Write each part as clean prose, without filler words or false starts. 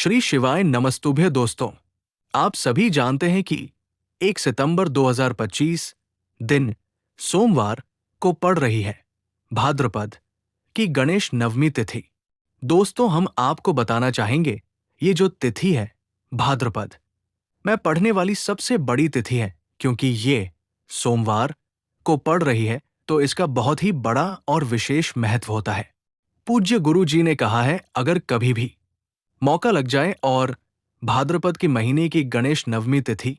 श्री शिवाय नमस्तुभ्य दोस्तों। आप सभी जानते हैं कि 1 सितंबर 2025 दिन सोमवार को पड़ रही है भाद्रपद की गणेश नवमी तिथि। दोस्तों, हम आपको बताना चाहेंगे ये जो तिथि है भाद्रपद में पढ़ने वाली सबसे बड़ी तिथि है, क्योंकि ये सोमवार को पड़ रही है तो इसका बहुत ही बड़ा और विशेष महत्व होता है। पूज्य गुरु जी ने कहा है, अगर कभी भी मौका लग जाए और भाद्रपद के महीने की गणेश नवमी तिथि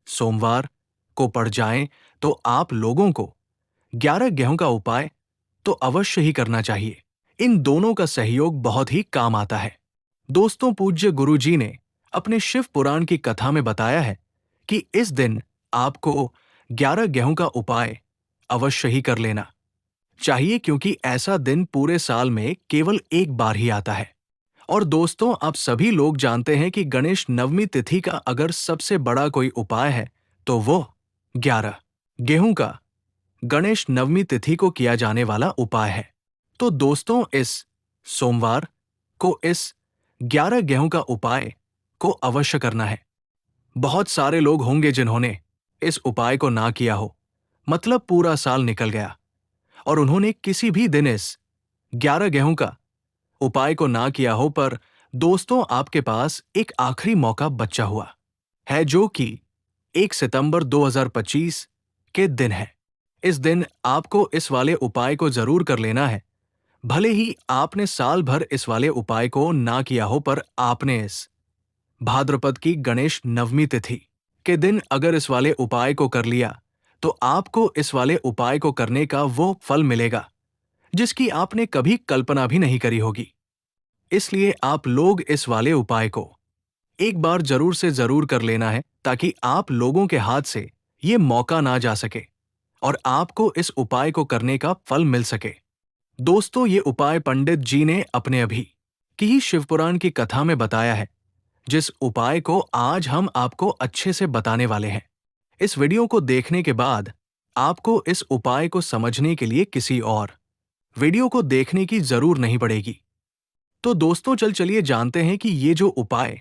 सोमवार को पड़ जाए तो आप लोगों को 11 गेहूं का उपाय तो अवश्य ही करना चाहिए। इन दोनों का सहयोग बहुत ही काम आता है। दोस्तों, पूज्य गुरु जी ने अपने शिव पुराण की कथा में बताया है कि इस दिन आपको 11 गेहूं का उपाय अवश्य ही कर लेना चाहिए, क्योंकि ऐसा दिन पूरे साल में केवल एक बार ही आता है। और दोस्तों, आप सभी लोग जानते हैं कि गणेश नवमी तिथि का अगर सबसे बड़ा कोई उपाय है तो वो 11 गेहूं का गणेश नवमी तिथि को किया जाने वाला उपाय है। तो दोस्तों, इस सोमवार को इस 11 गेहूं का उपाय को अवश्य करना है। बहुत सारे लोग होंगे जिन्होंने इस उपाय को ना किया हो, मतलब पूरा साल निकल गया और उन्होंने किसी भी दिन इस 11 गेहूं का उपाय को ना किया हो, पर दोस्तों आपके पास एक आखिरी मौका बचा हुआ है, जो कि 1 सितंबर 2025 के दिन है। इस दिन आपको इस वाले उपाय को जरूर कर लेना है। भले ही आपने साल भर इस वाले उपाय को ना किया हो, पर आपने इस भाद्रपद की गणेश नवमी तिथि के दिन अगर इस वाले उपाय को कर लिया तो आपको इस वाले उपाय को करने का वो फल मिलेगा जिसकी आपने कभी कल्पना भी नहीं करी होगी। इसलिए आप लोग इस वाले उपाय को एक बार जरूर से जरूर कर लेना है, ताकि आप लोगों के हाथ से ये मौका ना जा सके और आपको इस उपाय को करने का फल मिल सके। दोस्तों, ये उपाय पंडित जी ने अपने अभी की ही शिवपुराण की कथा में बताया है, जिस उपाय को आज हम आपको अच्छे से बताने वाले हैं। इस वीडियो को देखने के बाद आपको इस उपाय को समझने के लिए किसी और वीडियो को देखने की जरूर नहीं पड़ेगी। तो दोस्तों, चलिए जानते हैं कि ये जो उपाय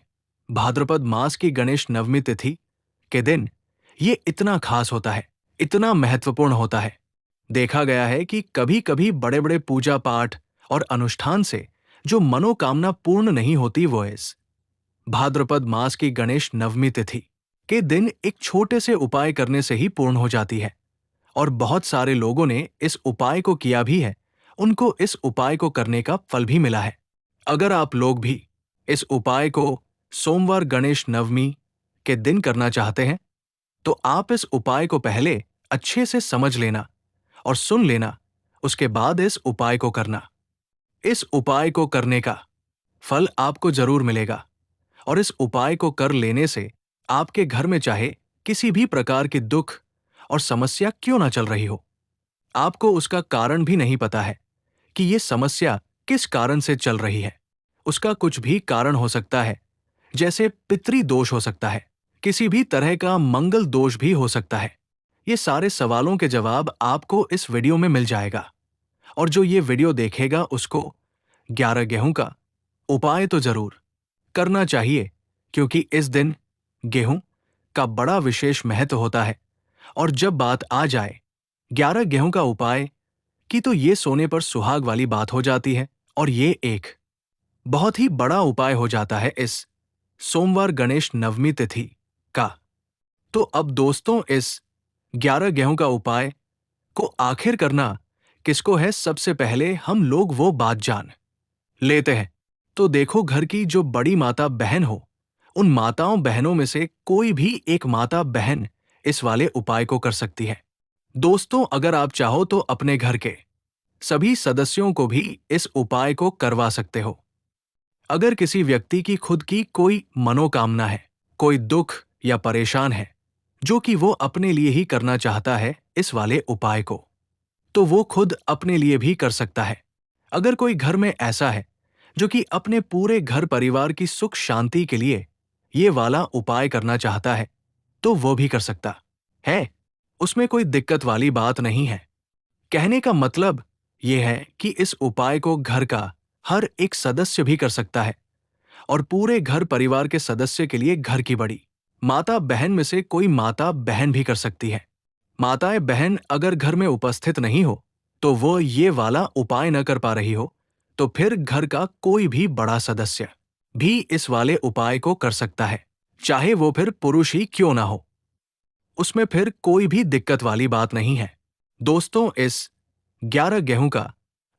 भाद्रपद मास की गणेश नवमी तिथि के दिन ये इतना खास होता है, इतना महत्वपूर्ण होता है। देखा गया है कि कभी कभी बड़े बड़े पूजा पाठ और अनुष्ठान से जो मनोकामना पूर्ण नहीं होती, वो इस भाद्रपद मास की गणेश नवमी तिथि के दिन एक छोटे से उपाय करने से ही पूर्ण हो जाती है। और बहुत सारे लोगों ने इस उपाय को किया भी है, उनको इस उपाय को करने का फल भी मिला है। अगर आप लोग भी इस उपाय को सोमवार गणेश नवमी के दिन करना चाहते हैं तो आप इस उपाय को पहले अच्छे से समझ लेना और सुन लेना, उसके बाद इस उपाय को करना। इस उपाय को करने का फल आपको जरूर मिलेगा और इस उपाय को कर लेने से आपके घर में चाहे किसी भी प्रकार की दुख और समस्या क्यों ना चल रही हो, आपको उसका कारण भी नहीं पता है कि ये समस्या किस कारण से चल रही है। उसका कुछ भी कारण हो सकता है, जैसे पितृ दोष हो सकता है, किसी भी तरह का मंगल दोष भी हो सकता है। ये सारे सवालों के जवाब आपको इस वीडियो में मिल जाएगा। और जो ये वीडियो देखेगा उसको 11 गेहूं का उपाय तो जरूर करना चाहिए, क्योंकि इस दिन गेहूं का बड़ा विशेष महत्व होता है। और जब बात आ जाए 11 गेहूं का उपाय की, तो ये सोने पर सुहाग वाली बात हो जाती है और ये एक बहुत ही बड़ा उपाय हो जाता है इस सोमवार गणेश नवमी तिथि का। तो अब दोस्तों, इस 11 गेहूं का उपाय को आखिर करना किसको है, सबसे पहले हम लोग वो बात जान लेते हैं। तो देखो, घर की जो बड़ी माता बहन हो, उन माताओं बहनों में से कोई भी एक माता बहन इस वाले उपाय को कर सकती है। दोस्तों, अगर आप चाहो तो अपने घर के सभी सदस्यों को भी इस उपाय को करवा सकते हो। अगर किसी व्यक्ति की खुद की कोई मनोकामना है, कोई दुख या परेशान है, जो कि वो अपने लिए ही करना चाहता है इस वाले उपाय को, तो वो खुद अपने लिए भी कर सकता है। अगर कोई घर में ऐसा है जो कि अपने पूरे घर परिवार की सुख शांति के लिए ये वाला उपाय करना चाहता है, तो वो भी कर सकता है। उसमें कोई दिक्कत वाली बात नहीं है। कहने का मतलब ये है कि इस उपाय को घर का हर एक सदस्य भी कर सकता है और पूरे घर परिवार के सदस्य के लिए घर की बड़ी। माता बहन में से कोई माता बहन भी कर सकती है। माताएं बहन अगर घर में उपस्थित नहीं हो तो वो ये वाला उपाय न कर पा रही हो तो फिर घर का कोई भी बड़ा सदस्य भी इस वाले उपाय को कर सकता है, चाहे वो फिर पुरुष ही क्यों ना हो। उसमें फिर कोई भी दिक्कत वाली बात नहीं है। दोस्तों, इस 11 गेहूं का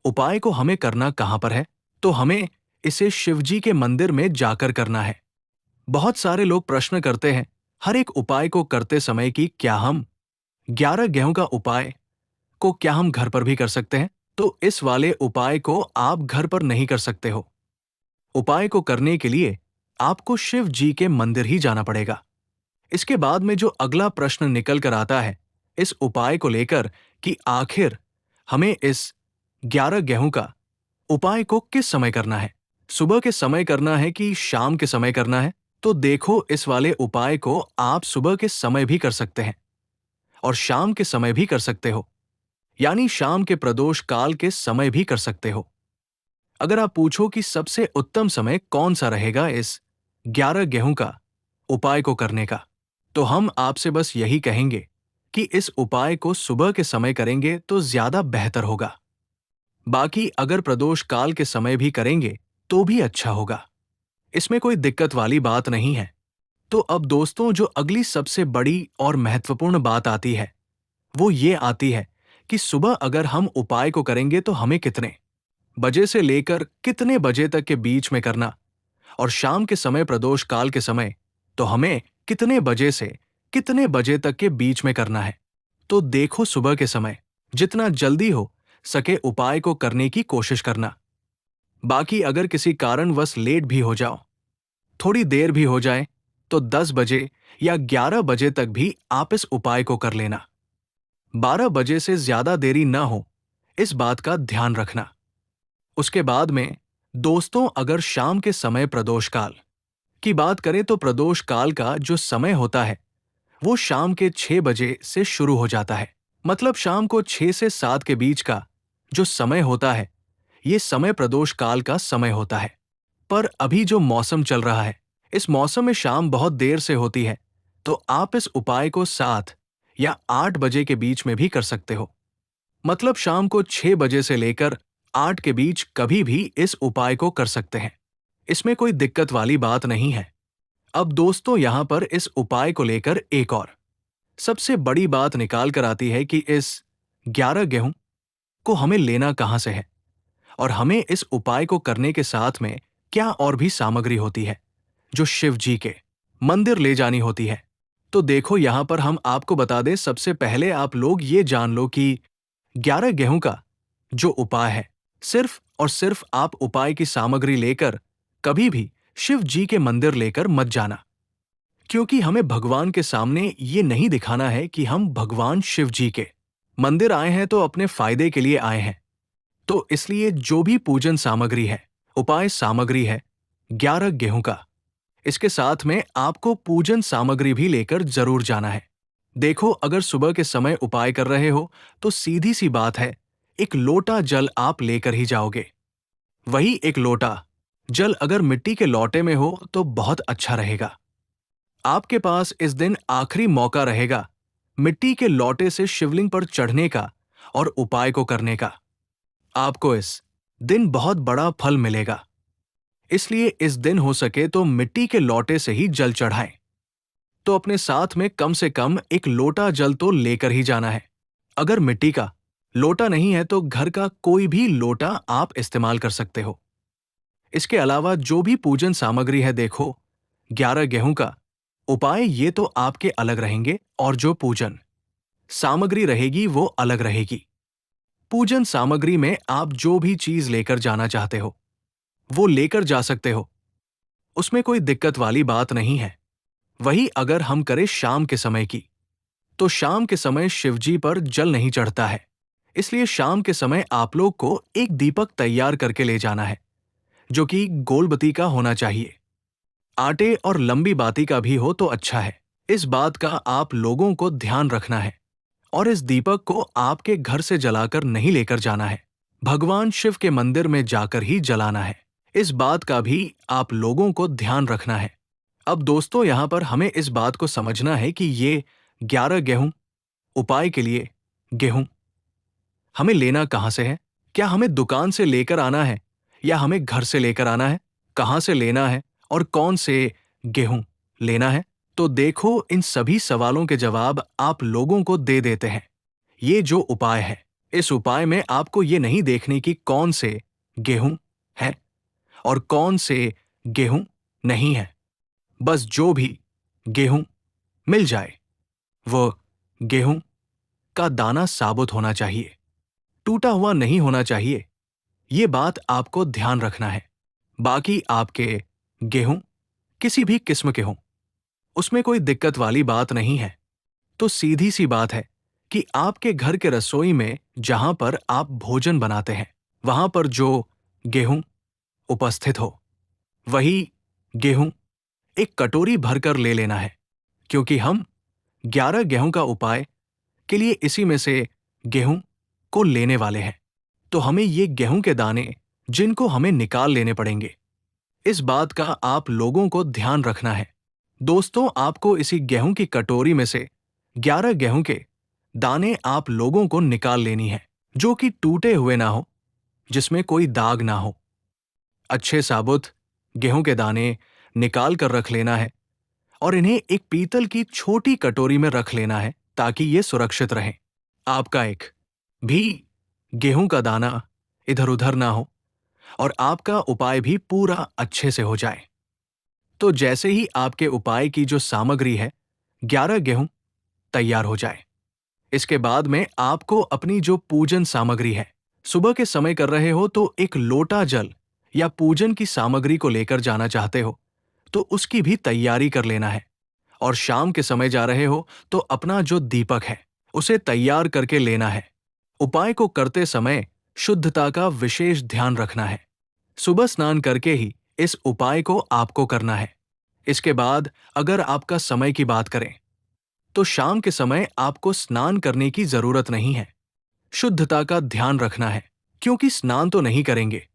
उपाय को हमें करना कहां पर है? तो हमें इसे शिवजी के मंदिर में जाकर करना है। बहुत सारे लोग प्रश्न करते हैं हर एक उपाय को करते समय कि क्या हम 11 गेहूं का उपाय को क्या हम घर पर भी कर सकते हैं? तो इस वाले उपाय को आप घर पर नहीं कर सकते हो। उपाय को करने के लिए आपको शिव जी के मंदिर ही जाना पड़ेगा। इसके बाद में जो अगला प्रश्न निकल कर आता है इस उपाय को लेकर कि आखिर हमें इस 11 गेहूं का उपाय को किस समय करना है? सुबह के समय करना है कि शाम के समय करना है? तो देखो, इस वाले उपाय को आप सुबह के समय भी कर सकते हैं और शाम के समय भी कर सकते हो, यानी शाम के प्रदोष काल के समय भी कर सकते हो। अगर आप पूछो कि सबसे उत्तम समय कौन सा रहेगा इस 11 गेहूं का उपाय को करने का, तो हम आपसे बस यही कहेंगे कि इस उपाय को सुबह के समय करेंगे तो ज्यादा बेहतर होगा। बाकी अगर प्रदोष काल के समय भी करेंगे तो भी अच्छा होगा, इसमें कोई दिक्कत वाली बात नहीं है। तो अब दोस्तों, जो अगली सबसे बड़ी और महत्वपूर्ण बात आती है वो ये आती है कि सुबह अगर हम उपाय को करेंगे तो हमें कितने बजे से लेकर कितने बजे तक के बीच में करना, और शाम के समय प्रदोष काल के समय तो हमें कितने बजे से कितने बजे तक के बीच में करना है। तो देखो, सुबह के समय जितना जल्दी हो सके उपाय को करने की कोशिश करना। बाकी अगर किसी कारणवश लेट भी हो जाओ, थोड़ी देर भी हो जाए, तो 10 बजे या 11 बजे तक भी आप इस उपाय को कर लेना। 12 बजे से ज्यादा देरी न हो, इस बात का ध्यान रखना। उसके बाद में दोस्तों, अगर शाम के समय प्रदोष काल की बात करें तो प्रदोष काल का जो समय होता है वो शाम के 6 बजे से शुरू हो जाता है। मतलब शाम को 6 से 7 के बीच का जो समय होता है ये समय प्रदोष काल का समय होता है। पर अभी जो मौसम चल रहा है इस मौसम में शाम बहुत देर से होती है, तो आप इस उपाय को 7 या 8 बजे के बीच में भी कर सकते हो। मतलब शाम को 6 बजे से लेकर 8 के बीच कभी भी इस उपाय को कर सकते हैं, इसमें कोई दिक्कत वाली बात नहीं है। अब दोस्तों, यहां पर इस उपाय को लेकर एक और सबसे बड़ी बात निकाल कर आती है कि इस 11 गेहूं को हमें लेना कहां से है और हमें इस उपाय को करने के साथ में क्या और भी सामग्री होती है जो शिव जी के मंदिर ले जानी होती है। तो देखो, यहां पर हम आपको बता दें, सबसे पहले आप लोग ये जान लो कि 11 गेहूं का जो उपाय है सिर्फ और सिर्फ आप उपाय की सामग्री लेकर कभी भी शिव जी के मंदिर लेकर मत जाना, क्योंकि हमें भगवान के सामने ये नहीं दिखाना है कि हम भगवान शिव जी के मंदिर आए हैं तो अपने फायदे के लिए आए हैं। तो इसलिए जो भी पूजन सामग्री है, उपाय सामग्री है 11 गेहूं का, इसके साथ में आपको पूजन सामग्री भी लेकर जरूर जाना है। देखो, अगर सुबह के समय उपाय कर रहे हो तो सीधी सी बात है, एक लोटा जल आप लेकर ही जाओगे। वही एक लोटा जल अगर मिट्टी के लोटे में हो तो बहुत अच्छा रहेगा। आपके पास इस दिन आखिरी मौका रहेगा मिट्टी के लोटे से शिवलिंग पर चढ़ने का और उपाय को करने का। आपको इस दिन बहुत बड़ा फल मिलेगा, इसलिए इस दिन हो सके तो मिट्टी के लोटे से ही जल चढ़ाएं। तो अपने साथ में कम से कम एक लोटा जल तो लेकर ही जाना है। अगर मिट्टी का लोटा नहीं है तो घर का कोई भी लोटा आप इस्तेमाल कर सकते हो। इसके अलावा जो भी पूजन सामग्री है, देखो 11 गेहूं का उपाय ये तो आपके अलग रहेंगे और जो पूजन सामग्री रहेगी वो अलग रहेगी। पूजन सामग्री में आप जो भी चीज लेकर जाना चाहते हो वो लेकर जा सकते हो, उसमें कोई दिक्कत वाली बात नहीं है। वही अगर हम करें शाम के समय की, तो शाम के समय शिवजी पर जल नहीं चढ़ता है, इसलिए शाम के समय आप लोग को एक दीपक तैयार करके ले जाना है जो कि गोलबत्ती का होना चाहिए। आटे और लंबी बाती का भी हो तो अच्छा है। इस बात का आप लोगों को ध्यान रखना है और इस दीपक को आपके घर से जलाकर नहीं लेकर जाना है, भगवान शिव के मंदिर में जाकर ही जलाना है। इस बात का भी आप लोगों को ध्यान रखना है। अब दोस्तों, यहां पर हमें इस बात को समझना है कि ये 11 गेहूं उपाय के लिए गेहूं हमें लेना कहां से है? क्या हमें दुकान से लेकर आना है या हमें घर से लेकर आना है? कहां से लेना है और कौन से गेहूं लेना है? तो देखो, इन सभी सवालों के जवाब आप लोगों को दे देते हैं ये जो उपाय है। इस उपाय में आपको ये नहीं देखने की कौन से गेहूं है और कौन से गेहूं नहीं है। बस जो भी गेहूं मिल जाए वो गेहूं का दाना साबुत होना चाहिए, टूटा हुआ नहीं होना चाहिए। ये बात आपको ध्यान रखना है। बाकी आपके गेहूं किसी भी किस्म के हों, उसमें कोई दिक्कत वाली बात नहीं है। तो सीधी सी बात है कि आपके घर के रसोई में जहां पर आप भोजन बनाते हैं, वहां पर जो गेहूं उपस्थित हो, वही गेहूं एक कटोरी भरकर ले लेना है, क्योंकि हम 11 गेहूं का उपाय के लिए इसी में से गेहूं को लेने वाले हैं। तो हमें ये गेहूं के दाने जिनको हमें निकाल लेने पड़ेंगे, इस बात का आप लोगों को ध्यान रखना है। दोस्तों, आपको इसी गेहूं की कटोरी में से 11 गेहूं के दाने आप लोगों को निकाल लेनी है, जो कि टूटे हुए ना हो, जिसमें कोई दाग ना हो। अच्छे साबुत गेहूं के दाने निकाल कर रख लेना है और इन्हें एक पीतल की छोटी कटोरी में रख लेना है ताकि ये सुरक्षित रहें। आपका एक भी गेहूं का दाना इधर उधर ना हो और आपका उपाय भी पूरा अच्छे से हो जाए। तो जैसे ही आपके उपाय की जो सामग्री है 11 गेहूं तैयार हो जाए, इसके बाद में आपको अपनी जो पूजन सामग्री है, सुबह के समय कर रहे हो तो एक लोटा जल या पूजन की सामग्री को लेकर जाना चाहते हो तो उसकी भी तैयारी कर लेना है। और शाम के समय जा रहे हो तो अपना जो दीपक है उसे तैयार करके लेना है। उपाय को करते समय शुद्धता का विशेष ध्यान रखना है। सुबह स्नान करके ही इस उपाय को आपको करना है। इसके बाद अगर आपका समय की बात करें तो शाम के समय आपको स्नान करने की जरूरत नहीं है। शुद्धता का ध्यान रखना है, क्योंकि स्नान तो नहीं करेंगे।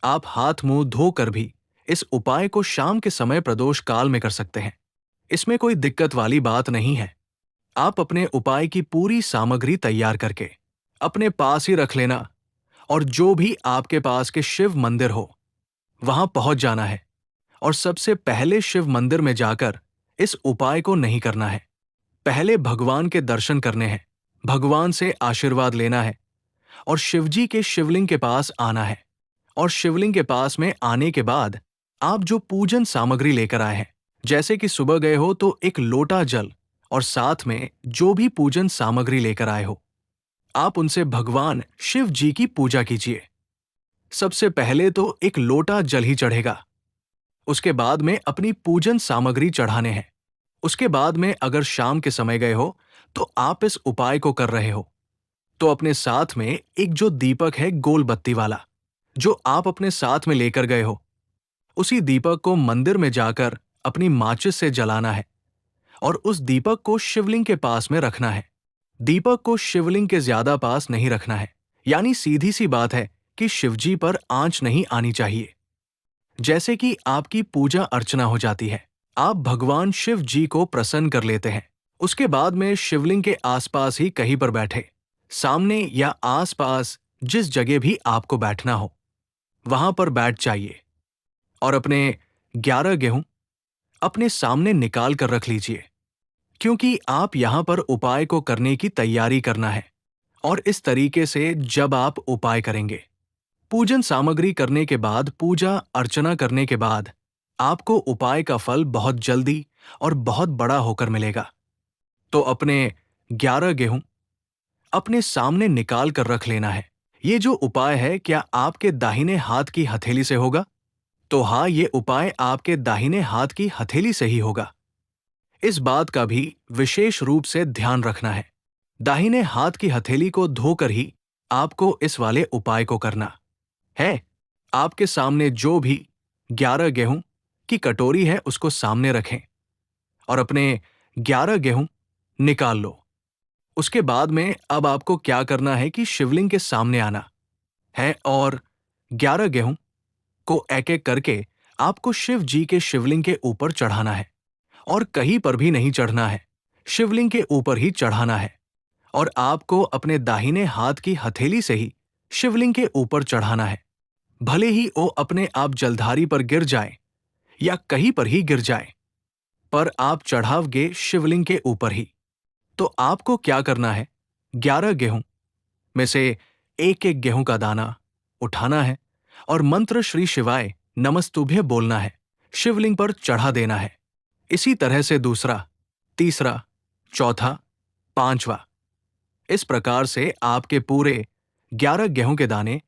आप हाथ मुंह धोकर भी इस उपाय को शाम के समय प्रदोष काल में कर सकते हैं। इसमें कोई दिक्कत वाली बात नहीं है। आप अपने उपाय की पूरी सामग्री तैयार करके अपने पास ही रख लेना और जो भी आपके पास के शिव मंदिर हो वहां पहुंच जाना है। और सबसे पहले शिव मंदिर में जाकर इस उपाय को नहीं करना है। पहले भगवान के दर्शन करने हैं, भगवान से आशीर्वाद लेना है और शिवजी के शिवलिंग के पास आना है। और शिवलिंग के पास में आने के बाद आप जो पूजन सामग्री लेकर आए हैं, जैसे कि सुबह गए हो तो एक लोटा जल और साथ में जो भी पूजन सामग्री लेकर आए हो, आप उनसे भगवान शिव जी की पूजा कीजिए। सबसे पहले तो एक लोटा जल ही चढ़ेगा, उसके बाद में अपनी पूजन सामग्री चढ़ाने हैं। उसके बाद में अगर शाम के समय गए हो तो आप इस उपाय को कर रहे हो तो अपने साथ में एक जो दीपक है गोल बत्ती वाला, जो आप अपने साथ में लेकर गए हो, उसी दीपक को मंदिर में जाकर अपनी माचिस से जलाना है और उस दीपक को शिवलिंग के पास में रखना है। दीपक को शिवलिंग के ज्यादा पास नहीं रखना है, यानी सीधी सी बात है कि शिवजी पर आंच नहीं आनी चाहिए। जैसे कि आपकी पूजा अर्चना हो जाती है, आप भगवान शिव जी को प्रसन्न कर लेते हैं। उसके बाद में शिवलिंग के आसपास ही कहीं पर बैठे, सामने या आसपास जिस जगह भी आपको बैठना हो वहां पर बैठ जाइए और अपने 11 गेहूं अपने सामने निकाल कर रख लीजिए, क्योंकि आप यहां पर उपाय को करने की तैयारी करना है। और इस तरीके से जब आप उपाय करेंगे, पूजन सामग्री करने के बाद, पूजा अर्चना करने के बाद, आपको उपाय का फल बहुत जल्दी और बहुत बड़ा होकर मिलेगा। तो अपने 11 गेहूं अपने सामने निकाल कर रख लेना है। ये जो उपाय है क्या आपके दाहिने हाथ की हथेली से होगा? तो हाँ, ये उपाय आपके दाहिने हाथ की हथेली से ही होगा। इस बात का भी विशेष रूप से ध्यान रखना है। दाहिने हाथ की हथेली को धोकर ही आपको इस वाले उपाय को करना है। आपके सामने जो भी 11 गेहूं की कटोरी है उसको सामने रखें और अपने 11 गेहूं निकाल लो। उसके बाद में अब आपको क्या करना है कि शिवलिंग के सामने आना है और 11 गेहूं को एक एक करके आपको शिव जी के शिवलिंग के ऊपर चढ़ाना है और कहीं पर भी नहीं चढ़ना है, शिवलिंग के ऊपर ही चढ़ाना है। और आपको अपने दाहिने हाथ की हथेली से ही शिवलिंग के ऊपर चढ़ाना है। भले ही वो अपने आप जलधारी पर गिर जाए या कहीं पर ही गिर जाए, पर आप चढ़ाओगे शिवलिंग के ऊपर ही। तो आपको क्या करना है, 11 गेहूं में से एक एक गेहूं का दाना उठाना है और मंत्र श्री शिवाय नमस्तुभ्य बोलना है, शिवलिंग पर चढ़ा देना है। इसी तरह से दूसरा, तीसरा, चौथा, पांचवा, इस प्रकार से आपके पूरे 11 गेहूं के दाने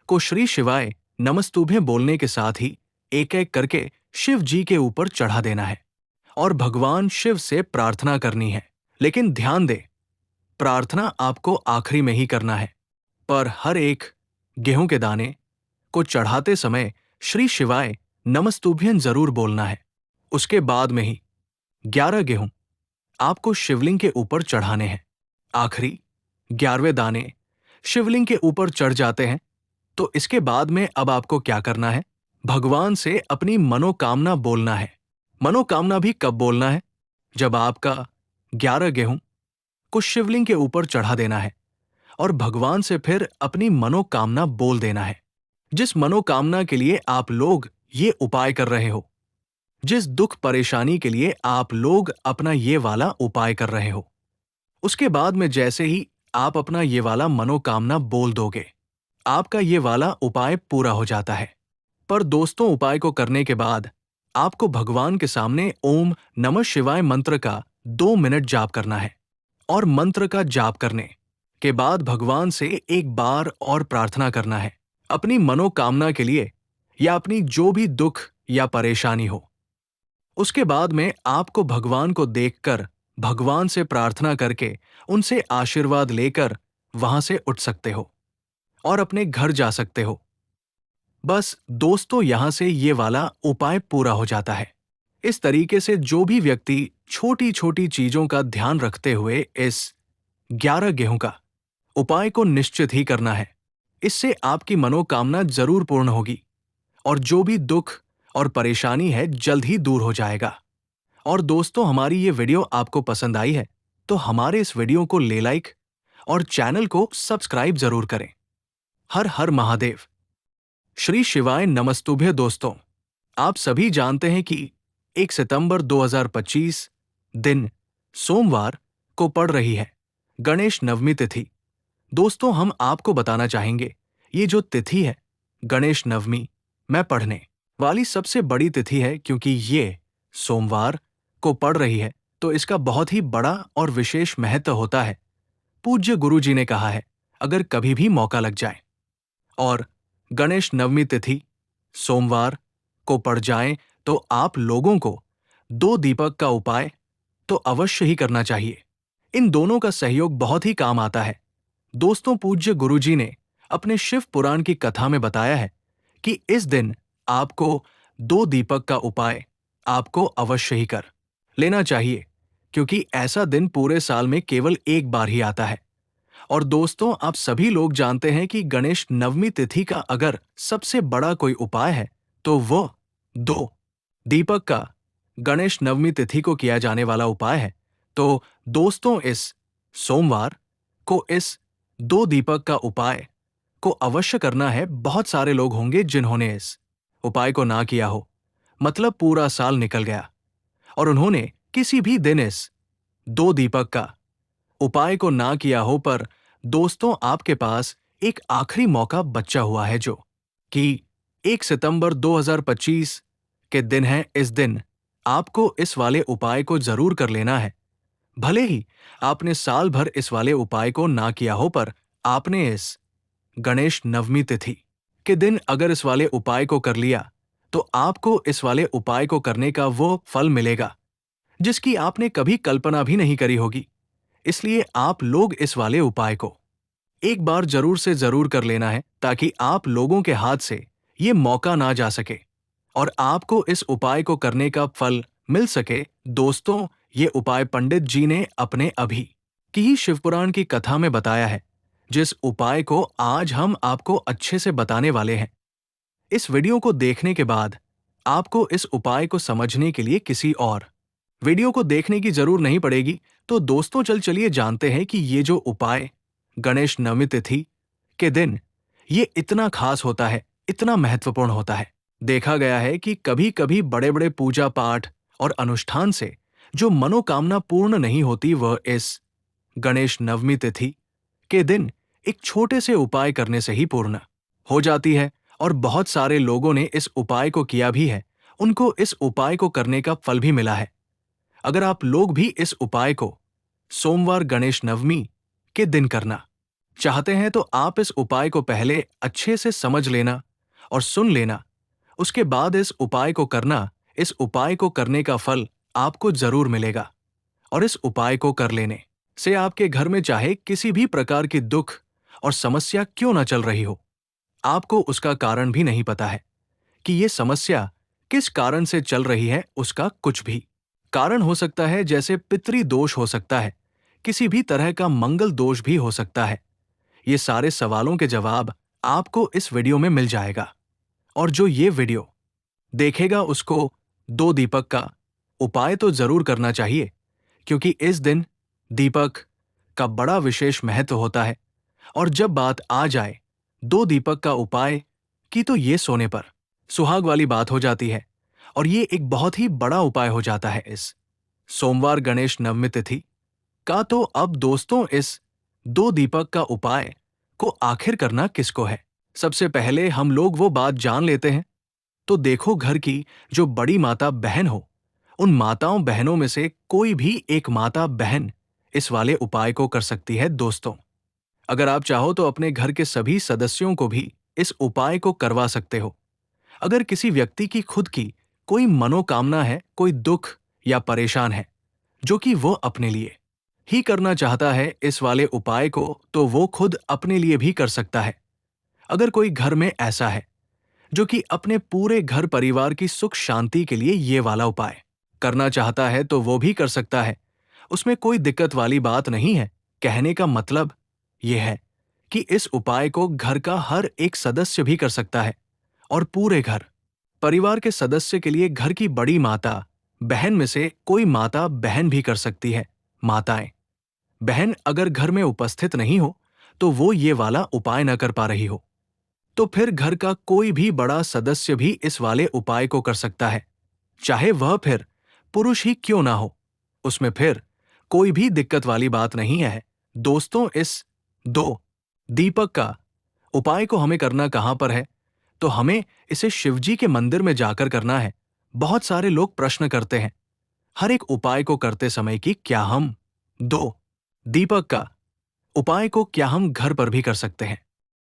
को श्री शिवाय नमस्तुभ्य बोलने के साथ ही एक एक करके शिव जी के ऊपर चढ़ा देना है और भगवान शिव से प्रार्थना करनी है। लेकिन ध्यान दे, प्रार्थना आपको आखिरी में ही करना है, पर हर एक गेहूं के दाने को चढ़ाते समय श्री शिवाय नमस्तुभ्यं जरूर बोलना है। उसके बाद में ही 11 गेहूं आपको शिवलिंग के ऊपर चढ़ाने हैं। आखिरी 11वें दाने शिवलिंग के ऊपर चढ़ जाते हैं तो इसके बाद में अब आपको क्या करना है, भगवान से अपनी मनोकामना बोलना है। मनोकामना भी कब बोलना है, जब आपका 11 गेहूं को शिवलिंग के ऊपर चढ़ा देना है और भगवान से फिर अपनी मनोकामना बोल देना है। जिस मनोकामना के लिए आप लोग ये उपाय कर रहे हो, जिस दुख परेशानी के लिए आप लोग अपना ये वाला उपाय कर रहे हो, उसके बाद में जैसे ही आप अपना ये वाला मनोकामना बोल दोगे, आपका ये वाला उपाय पूरा हो जाता है। पर दोस्तों, उपाय को करने के बाद आपको भगवान के सामने ओम नमः शिवाय मंत्र का 2 मिनट जाप करना है और मंत्र का जाप करने के बाद भगवान से एक बार और प्रार्थना करना है अपनी मनोकामना के लिए या अपनी जो भी दुख या परेशानी हो। उसके बाद में आपको भगवान को देखकर, भगवान से प्रार्थना करके, उनसे आशीर्वाद लेकर वहां से उठ सकते हो और अपने घर जा सकते हो। बस दोस्तों, यहां से ये वाला उपाय पूरा हो जाता है। इस तरीके से जो भी व्यक्ति छोटी छोटी चीजों का ध्यान रखते हुए इस 11 गेहूं का उपाय को निश्चित ही करना है, इससे आपकी मनोकामना जरूर पूर्ण होगी और जो भी दुख और परेशानी है जल्द ही दूर हो जाएगा। और दोस्तों, हमारी ये वीडियो आपको पसंद आई है तो हमारे इस वीडियो को लाइक और चैनल को सब्सक्राइब जरूर करें। हर हर महादेव। श्री शिवाय नमस्तुभ्य। दोस्तों, आप सभी जानते हैं कि 1 सितंबर 2025 दिन सोमवार को पड़ रही है गणेश नवमी तिथि। दोस्तों, हम आपको बताना चाहेंगे, ये जो तिथि है गणेश नवमी में पढ़ने वाली सबसे बड़ी तिथि है, क्योंकि ये सोमवार को पड़ रही है तो इसका बहुत ही बड़ा और विशेष महत्व होता है। पूज्य गुरु जी ने कहा है, अगर कभी भी मौका लग जाए और गणेश नवमी तिथि सोमवार को पड़ जाए तो आप लोगों को 2 दीपक का उपाय तो अवश्य ही करना चाहिए। इन दोनों का सहयोग बहुत ही काम आता है। दोस्तों, पूज्य गुरु जी ने अपने शिव पुराण की कथा में बताया है कि इस दिन आपको 2 दीपक का उपाय आपको अवश्य ही कर लेना चाहिए, क्योंकि ऐसा दिन पूरे साल में केवल एक बार ही आता है। और दोस्तों, आप सभी लोग जानते हैं कि गणेश नवमी तिथि का अगर सबसे बड़ा कोई उपाय है तो वो 2 दीपक का गणेश नवमी तिथि को किया जाने वाला उपाय है। तो दोस्तों, इस सोमवार को इस 2 दीपक का उपाय को अवश्य करना है। बहुत सारे लोग होंगे जिन्होंने इस उपाय को ना किया हो, मतलब पूरा साल निकल गया और उन्होंने किसी भी दिन इस 2 दीपक का उपाय को ना किया हो। पर दोस्तों, आपके पास एक आखिरी मौका बचा हुआ है, जो कि 1 सितंबर 2025 के दिन है। इस दिन आपको इस वाले उपाय को जरूर कर लेना है। भले ही आपने साल भर इस वाले उपाय को ना किया हो, पर आपने इस गणेश नवमी तिथि के दिन अगर इस वाले उपाय को कर लिया तो आपको इस वाले उपाय को करने का वो फल मिलेगा जिसकी आपने कभी कल्पना भी नहीं करी होगी। इसलिए आप लोग इस वाले उपाय को एक बार जरूर से जरूर कर लेना है, ताकि आप लोगों के हाथ से ये मौका ना जा सके और आपको इस उपाय को करने का फल मिल सके। दोस्तों, ये उपाय पंडित जी ने अपने अभी की ही शिवपुराण की कथा में बताया है, जिस उपाय को आज हम आपको अच्छे से बताने वाले हैं। इस वीडियो को देखने के बाद आपको इस उपाय को समझने के लिए किसी और वीडियो को देखने की जरूर नहीं पड़ेगी। तो दोस्तों चलिए जानते हैं कि ये जो उपाय गणेश नवमी तिथि के दिन ये इतना खास होता है, इतना महत्वपूर्ण होता है। देखा गया है कि कभी-कभी बड़े-बड़े पूजा पाठ और अनुष्ठान से जो मनोकामना पूर्ण नहीं होती वह इस गणेश नवमी तिथि के दिन एक छोटे से उपाय करने से ही पूर्ण हो जाती है। और बहुत सारे लोगों ने इस उपाय को किया भी है, उनको इस उपाय को करने का फल भी मिला है। अगर आप लोग भी इस उपाय को सोमवार गणेश नवमी के दिन करना चाहते हैं तो आप इस उपाय को पहले अच्छे से समझ लेना और सुन लेना, उसके बाद इस उपाय को करना। इस उपाय को करने का फल आपको जरूर मिलेगा। और इस उपाय को कर लेने से आपके घर में चाहे किसी भी प्रकार की दुख और समस्या क्यों न चल रही हो, आपको उसका कारण भी नहीं पता है कि ये समस्या किस कारण से चल रही है। उसका कुछ भी कारण हो सकता है, जैसे पितृ दोष हो सकता है, किसी भी तरह का मंगल दोष भी हो सकता है। ये सारे सवालों के जवाब आपको इस वीडियो में मिल जाएगा। और जो ये वीडियो देखेगा उसको 2 दीपक का उपाय तो जरूर करना चाहिए, क्योंकि इस दिन दीपक का बड़ा विशेष महत्व होता है। और जब बात आ जाए 2 दीपक का उपाय की तो ये सोने पर सुहाग वाली बात हो जाती है। और ये एक बहुत ही बड़ा उपाय हो जाता है इस सोमवार गणेश नवमी तिथि का। तो अब दोस्तों इस 2 दीपक का उपाय को आखिर करना किसको है, सबसे पहले हम लोग वो बात जान लेते हैं। तो देखो, घर की जो बड़ी माता बहन हो, उन माताओं बहनों में से कोई भी एक माता बहन इस वाले उपाय को कर सकती है। दोस्तों अगर आप चाहो तो अपने घर के सभी सदस्यों को भी इस उपाय को करवा सकते हो। अगर किसी व्यक्ति की खुद की कोई मनोकामना है, कोई दुख या परेशान है जो कि वो अपने लिए ही करना चाहता है इस वाले उपाय को, तो वो खुद अपने लिए भी कर सकता है। अगर कोई घर में ऐसा है जो कि अपने पूरे घर परिवार की सुख शांति के लिए ये वाला उपाय करना चाहता है तो वो भी कर सकता है। उसमें कोई दिक्कत वाली बात नहीं है। कहने का मतलब यह है कि इस उपाय को घर का हर एक सदस्य भी कर सकता है। और पूरे घर परिवार के सदस्य के लिए घर की बड़ी माता बहन में से कोई माता बहन भी कर सकती है। माताएं बहन अगर घर में उपस्थित नहीं हो तो वो ये वाला उपाय न कर पा रही हो, तो फिर घर का कोई भी बड़ा सदस्य भी इस वाले उपाय को कर सकता है, चाहे वह फिर पुरुष ही क्यों ना हो। उसमें फिर कोई भी दिक्कत वाली बात नहीं है। दोस्तों इस 2 दीपक का उपाय को हमें करना कहां पर है, तो हमें इसे शिवजी के मंदिर में जाकर करना है। बहुत सारे लोग प्रश्न करते हैं हर एक उपाय को करते समय कि क्या हम 2 दीपक का उपाय को क्या हम घर पर भी कर सकते हैं।